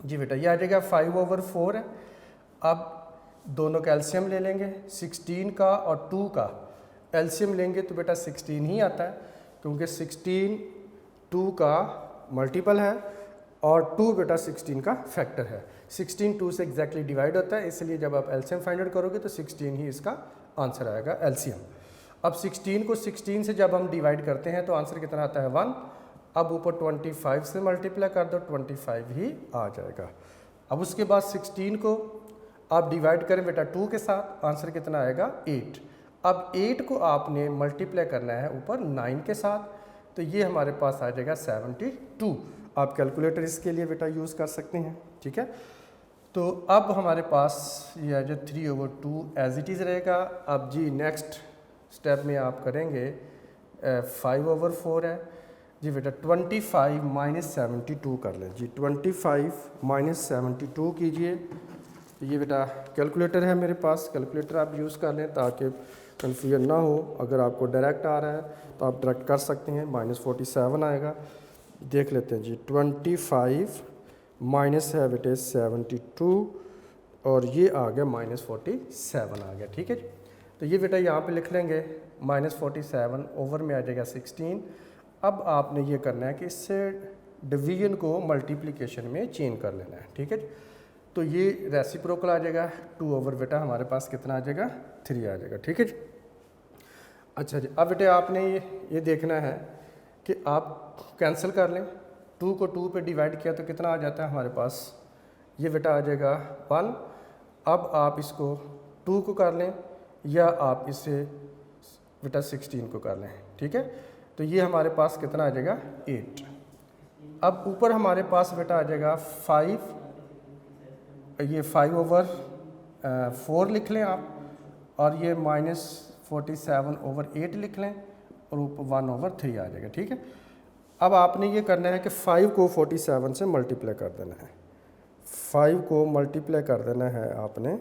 जी बेटा। ये आ जाएगा 5/4 है। अब दोनों का एलसीएम ले लेंगे, 16 का और 2 का एलसीएम लेंगे तो बेटा 16 ही आता है क्योंकि 16 2 का मल्टीपल है और 2 बेटा 16 का फैक्टर है। 16 2 से एग्जैक्टली डिवाइड होता है, इसलिए जब आप एलसीएम फाइंड आउट करोगे तो 16 ही इसका आंसर आएगा एलसीएम। अब 16 को 16 से जब हम डिवाइड करते हैं तो आंसर कितना आता है 1। अब ऊपर 25 से मल्टीप्लाई कर दो 25 ही आ जाएगा। अब उसके बाद 16 को आप डिवाइड करें बेटा 2 के साथ, आंसर कितना आएगा 8। अब 8 को आपने मल्टीप्लाई करना है ऊपर 9 के साथ, तो ये हमारे पास आ जाएगा 72। आप कैलकुलेटर इसके लिए बेटा यूज़ कर सकते हैं। ठीक है। तो अब हमारे पास ये जो 3/2 एज इट इज़ रहेगा। अब जी नेक्स्ट स्टेप में आप करेंगे 5/4 है जी बेटा 25 - 72 कर लें जी। 25 - 72 कीजिए। ये बेटा कैलकुलेटर है मेरे पास, कैलकुलेटर आप यूज़ कर लें ताकि कन्फ्यूजन ना हो। अगर आपको डायरेक्ट आ रहा है तो आप डायरेक्ट कर सकते हैं। -47 आएगा, देख लेते हैं जी। 25 माइनस है बेटे 72 और ये आ गया -47 आ गया। ठीक है जी। तो ये बेटा यहाँ पे लिख लेंगे -47 ओवर में आ जाएगा 16। अब आपने ये करना है कि इससे डिवीजन को मल्टीप्लिकेशन में चेंज कर लेना है। ठीक है जी। तो ये रेसिप्रोकल आ जाएगा, 2 ओवर बेटा हमारे पास कितना आ जाएगा, 3 आ जाएगा। ठीक है जी। अच्छा जी, अब बेटे आपने ये देखना है कि आप कैंसिल कर लें, 2 को 2 पे डिवाइड किया तो कितना आ जाता है हमारे पास, ये बेटा आ जाएगा 1। अब आप इसको 2 को कर लें या आप इसे बेटा 16 को कर लें। ठीक है, तो ये हमारे पास कितना आ जाएगा, 8। अब ऊपर हमारे पास बेटा आ जाएगा 5, ये 5 ओवर 4 लिख लें आप, और ये -47 ओवर 8 लिख लें, और ऊपर 1 ओवर 3 आ जाएगा। ठीक है, अब आपने ये करना है कि 5 को 47 से मल्टीप्लाई कर देना है, 5 को मल्टीप्लाई कर देना है आपने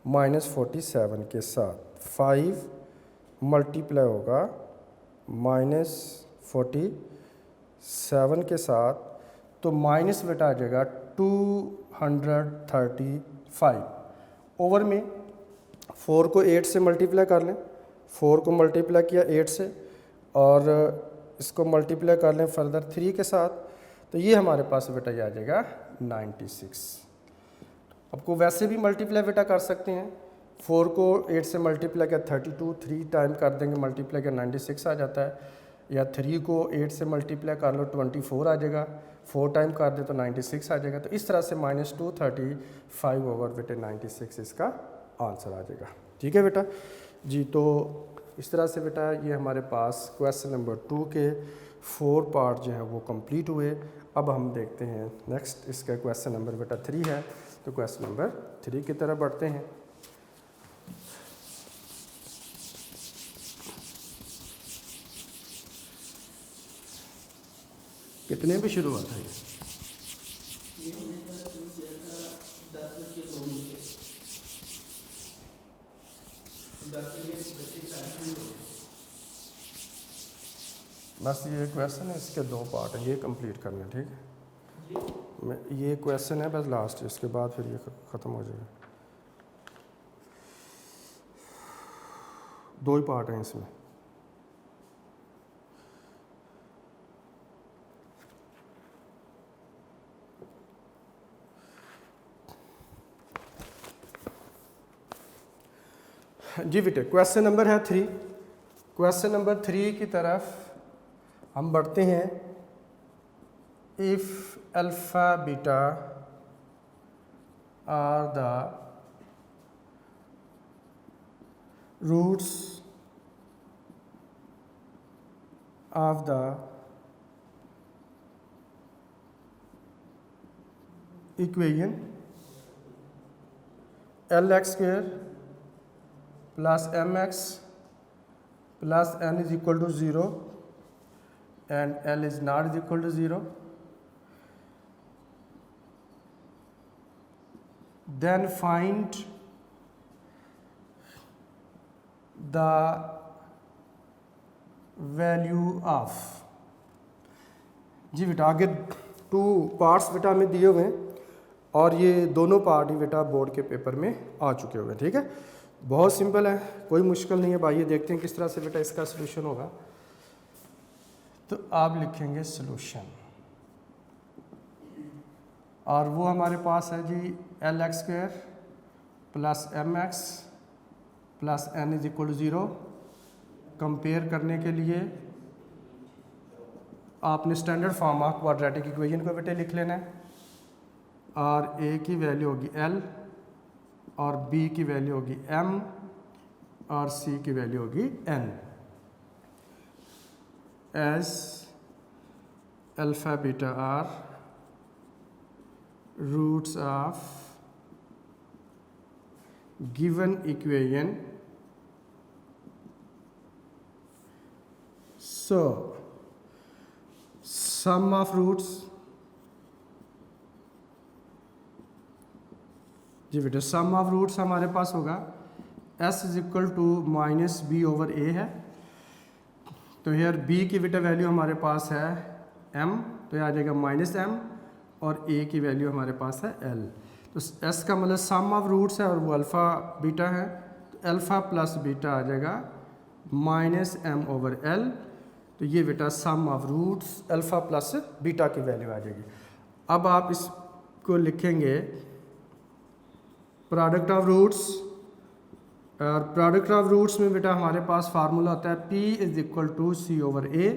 -47 के साथ। 5 मल्टीप्लाई होगा -47 के साथ, तो माइनस बेटा आ जाएगा 235। ओवर में 4 को 8 से मल्टीप्लाई कर लें, 4 को मल्टीप्लाई किया 8 से, और इसको मल्टीप्लाई कर लें फर्दर 3 के साथ, तो ये हमारे पास बेटा ये आ जाएगा 96। आपको वैसे भी मल्टीप्लाई बेटा कर सकते हैं, 4 को 8 से मल्टीप्लाई किया 32, 3 टाइम कर देंगे मल्टीप्लाई किया 96 आ जाता है, या 3 को 8 से मल्टीप्लाई कर लो 24 आ जाएगा, 4 टाइम कर दे तो 96 आ जाएगा। तो इस तरह से -235 ओवर बेटे 96 इसका आंसर आ जाएगा। ठीक है बेटा जी, तो इस तरह से बेटा ये हमारे पास क्वेश्चन नंबर 2 के 4 पार्ट जो हैं वो कंप्लीट हुए। अब हम देखते हैं नेक्स्ट, इसका क्वेश्चन नंबर बेटा 3 है, तो क्वेश्चन नंबर 3 की तरफ बढ़ते हैं। कितने पे शुरू हुआ था ये? बस ये क्वेश्चन है, इसके 2 पार्ट हैं, ये कंप्लीट करना है। ठीक है, मैं ये क्वेश्चन है बस लास्ट, इसके बाद फिर ये ख़त्म हो जाएगा। 2 ही पार्ट हैं इसमें। जी बेटे, क्वेश्चन नंबर है 3। क्वेश्चन नंबर 3 की तरफ हम बढ़ते हैं। If alpha beta are the roots of the equation LX² plus mx plus n is equal to 0 and L is not is equal to 0, then find the value of। जी बेटा, आगे 2 parts बेटा हमें दिए हुए हैं, और ये दोनों पार्ट ही बेटा बोर्ड के पेपर में आ चुके हुए हैं। ठीक है, बहुत सिंपल है, कोई मुश्किल नहीं है। भाई ये देखते हैं किस तरह से बेटा इसका सलूशन होगा। तो आप लिखेंगे सलूशन, और वो हमारे पास है जी LX² plus mx plus n is equal to 0। Compare करने के लिए आपने standard form of quadratic equation को बेटे लिख लेना है, और a की वैल्यू होगी L, और b की वैल्यू होगी m, और c की वैल्यू होगी n। As alpha beta are roots of given equation, so sum of roots. जी बेटा, सम ऑफ रूट्स हमारे पास होगा s is equal to -b over a है, तो हेयर b की बेटा वैल्यू हमारे पास है m, तो ये आ जाएगा -m, और a की वैल्यू हमारे पास है l। तो s का मतलब सम ऑफ रूट्स है, और वो अल्फ़ा बीटा है, तो अल्फ़ा प्लस बीटा आ जाएगा -m ओवर l। तो ये बेटा sum of roots alpha plus beta की वैल्यू आ जाएगी। अब आप इस को लिखेंगे प्रोडक्ट ऑफ रूट्स, और प्रोडक्ट ऑफ रूट्स में बेटा हमारे पास फार्मूला होता है P is equal to C over A.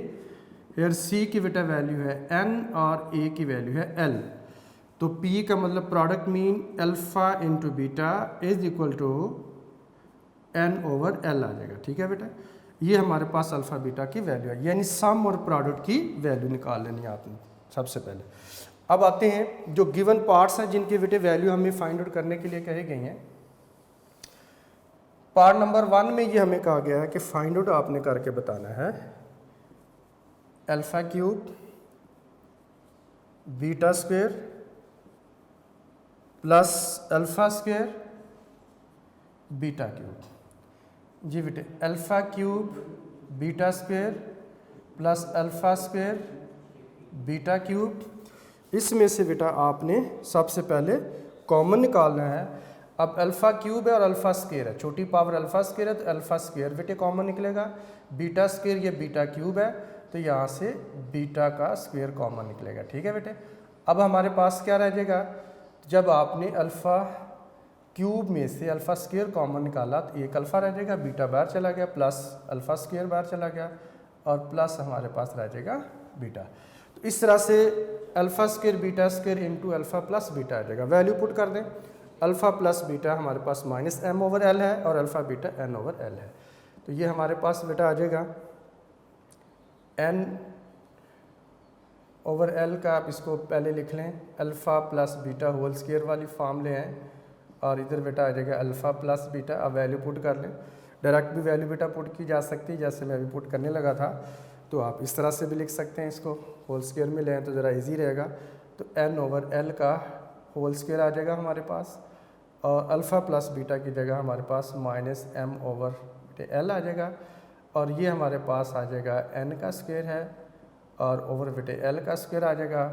फिर C की बेटा वैल्यू है N और A की वैल्यू है L। तो P का मतलब product mean alpha into beta is equal to N over L आ जाएगा। ठीक है बेटा, ये हमारे पास अल्फ़ा बीटा की वैल्यू है, यानी सम और प्रोडक्ट की वैल्यू निकाल लेनी है आपने सबसे पहले। अब आते हैं जो गिवन पार्ट्स हैं जिनकी बेटे वैल्यू हमें फाइंड आउट करने के लिए कही गई हैं। पार्ट नंबर 1 में ये हमें कहा गया है कि फाइंड आउट आपने करके बताना है alpha cube beta square plus alpha square beta cube. जी बेटे, alpha cube beta square plus alpha square beta cube, इसमें से बेटा आपने सबसे पहले कॉमन निकालना है। अब अल्फ़ा क्यूब है और अल्फ़ा स्क्वायर है, छोटी पावर अल्फ़ा स्क्वायर है तो अल्फ़ा स्क्वायर बेटे कॉमन निकलेगा। बीटा स्क्वायर ये बीटा क्यूब है तो यहाँ से बीटा का स्क्वायर कॉमन निकलेगा। ठीक है बेटे, अब हमारे पास क्या रह जाएगा, जब आपने अल्फ़ा क्यूब में से अल्फ़ा स्क्वायर कॉमन निकाला तो एक अल्फ़ा रह जाएगा, बीटा बाहर चला गया, प्लस अल्फ़ा स्क्वायर बाहर चला गया और प्लस हमारे पास रह जाएगा बीटा। तो इस तरह से alpha square beta square into alpha plus beta आ जाएगा। वैल्यू पुट कर दें, अल्फ़ा प्लस बीटा हमारे पास माइनस m ओवर l है और alpha beta n over l है। तो ये हमारे पास बेटा आ जाएगा n ओवर l का, आप इसको पहले लिख लें alpha plus beta whole square वाली फॉर्म ले आएँ और इधर बेटा आ जाएगा अल्फ़ा प्लस बीटा। अब वैल्यू पुट कर लें, डायरेक्ट भी वैल्यू बेटा पुट की जा सकती है, जैसे मैं अभी पुट करने लगा था। तो आप इस तरह से भी लिख सकते हैं, इसको होल स्क्वायर में लें तो ज़रा इजी रहेगा। तो n ओवर l का होल स्क्वायर आ जाएगा हमारे पास और अल्फ़ा प्लस बीटा की जगह हमारे पास माइनस m ओवर l आ जाएगा और ये हमारे पास आ जाएगा n का स्क्वायर है और ओवर बेटे l का स्क्वायर आ जाएगा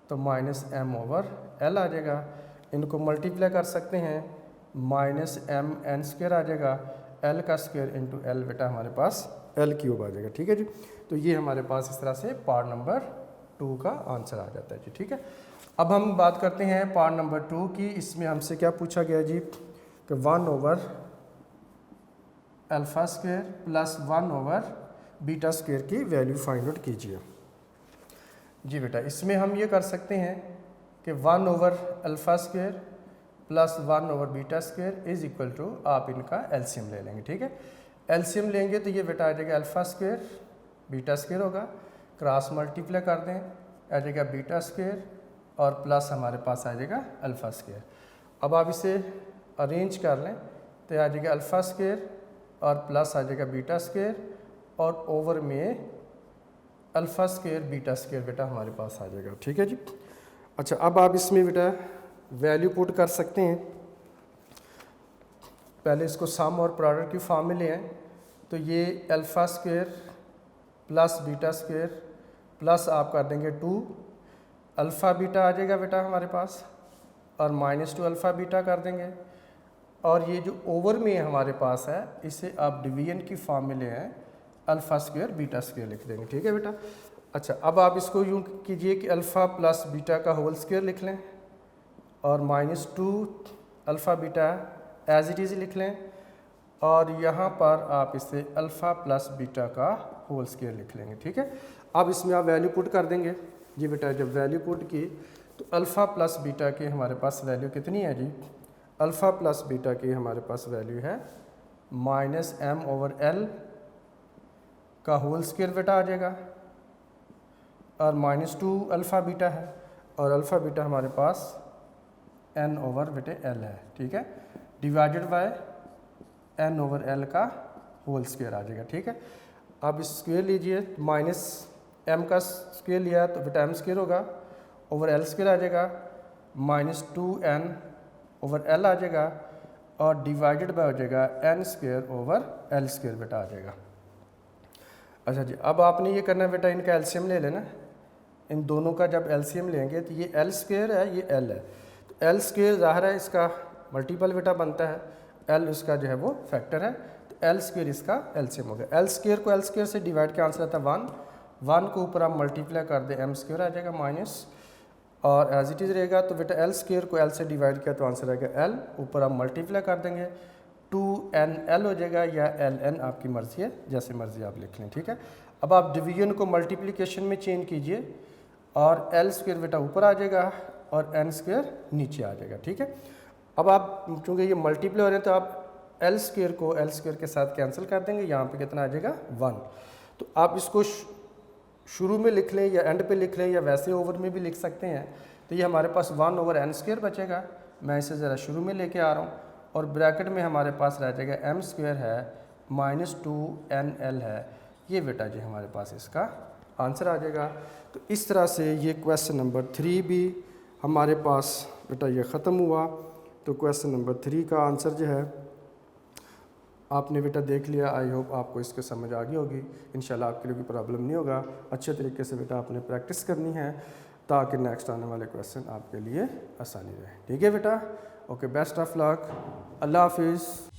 तो माइनस m ओवर l आ जाएगा। इनको मल्टीप्लाई कर सकते हैं, माइनस m n स्क्वायर आ जाएगा, l का स्क्वायर इंटू l बेटा हमारे पास l क्यूब आ जाएगा। ठीक है जी, तो ये हमारे पास इस तरह से पार्ट नंबर 2 का आंसर आ जाता है जी। ठीक है, अब हम बात करते हैं पार्ट नंबर 2 की। इसमें हमसे क्या पूछा गया जी कि 1 over alpha square plus 1 over beta square की वैल्यू फाइंड आउट कीजिए। जी बेटा, इसमें हम ये कर सकते हैं कि 1 over alpha square plus 1 over beta square is equal to, आप इनका एलसीएम ले लेंगे। ठीक है, एलसीएम लेंगे तो ये बेटा आ जाएगा अल्फ़ा स्क्वायर बीटा स्क्वायर होगा, क्रॉस मल्टीप्लाई कर दें आ जाएगा बीटा स्क्वायर और प्लस हमारे पास आ जाएगा अल्फ़ा स्क्वायर। अब आप इसे अरेंज कर लें तो आ जाएगा अल्फ़ा स्क्वायर और प्लस आ जाएगा बीटा स्क्वायर और ओवर में अल्फ़ा स्क्वायर बीटा स्क्वायर बेटा हमारे पास आ जाएगा। ठीक है जी, अच्छा अब आप इसमें बेटा वैल्यू पुट कर सकते हैं। पहले इसको सम और प्रोडक्ट की फॉर्म में ले आएँ तो ये alpha square plus beta square plus आप कर देंगे 2 अल्फ़ा बीटा आ जाएगा बेटा हमारे पास और माइनस 2 अल्फ़ा बीटा कर देंगे और ये जो ओवर में हमारे पास है इसे आप डिवीजन की फॉर्म में ले आए, अल्फ़ा स्क्वायर बीटा स्क्वायर लिख देंगे। ठीक है बेटा, अच्छा अब आप इसको यूँ कीजिए कि अल्फ़ा प्लस बीटा का होल स्क्वायर लिख लें और minus 2 alpha beta as it is लिख लें और यहाँ पर आप इसे अल्फ़ा प्लस बीटा का होल स्क्वायर लिख लेंगे। ठीक है, अब इसमें आप वैल्यू पुट कर देंगे। जी बेटा, जब वैल्यू पुट की तो अल्फ़ा प्लस बीटा की हमारे पास वैल्यू कितनी है जी, अल्फ़ा प्लस बीटा की हमारे पास वैल्यू है माइनस m ओवर l का होल स्क्वायर बेटा आ जाएगा और माइनस 2 अल्फ़ा बीटा है और अल्फ़ा बीटा हमारे पास n ओवर बेटे l है। ठीक है, divided by n over l का होल स्क्वायर आ जाएगा। ठीक है, अब इस स्क्वायर लीजिए, माइनस m का स्क्वायर लिया तो बेटा m स्क्वायर होगा ओवर l स्क्वायर आ जाएगा, माइनस 2n ओवर l आ जाएगा और डिवाइडेड बाय हो जाएगा n square over l square बेटा आ जाएगा। अच्छा जी, अब आपने ये करना है बेटा, इनका एलसीएम ले लेना। इन दोनों का जब एलसीएम लेंगे तो ये l स्क्वायर है, ये l है, तो l स्क्वायर ज़ाहिर है इसका मल्टीपल बेटा बनता है, l इसका जो है वो फैक्टर है, तो l स्क्वायर इसका एलसीएम हो गया। l स्क्वायर को l स्क्वायर से डिवाइड का आंसर आता है 1 को ऊपर आप मल्टीप्लाई कर दें m स्क्वायर आ जाएगा माइनस और एज इट इज़ रहेगा। तो बेटा एल स्क्वायर को एल से डिवाइड किया तो आंसर आएगा एल, ऊपर आप मल्टीप्लाई कर देंगे 2nl हो जाएगा या ln, आपकी मर्ज़ी है, जैसे मर्ज़ी आप लिख लें, ठीक है। अब आप डिवीजन को मल्टीप्लिकेशन में चेंज कीजिए और एल स्क्वायर बेटा ऊपर आ जाएगा और एन स्क्वायर नीचे आ जाएगा, ठीक है। अब आप चूँकि ये मल्टीप्लाई हो रहे हैं तो आप एल स्क्वायर को एल स्क्वायर के साथ कैंसिल कर देंगे, यहाँ पे कितना आ जाएगा 1। तो आप इसको शुरू में लिख लें या एंड पे लिख लें या वैसे ओवर में भी लिख सकते हैं। तो ये हमारे पास 1/n² बचेगा। मैं इसे ज़रा शुरू में लेके आ रहा हूँ और ब्रैकेट में हमारे पास रह जाएगा m² है -2nl है। ये बेटा जी हमारे पास इसका आंसर आ जाएगा। तो इस तरह से ये क्वेश्चन नंबर 3 भी हमारे पास बेटा ये ख़त्म हुआ। तो क्वेश्चन नंबर 3 का आंसर जो है आपने बेटा देख लिया। आई होप आपको इसके समझ आ गई होगी। इंशाल्लाह आपके लिए कोई प्रॉब्लम नहीं होगा। अच्छे तरीके से बेटा आपने प्रैक्टिस करनी है ताकि नेक्स्ट आने वाले क्वेश्चन आपके लिए आसानी रहे। ठीक है बेटा, ओके, बेस्ट ऑफ लक, अल्लाह हाफिज़।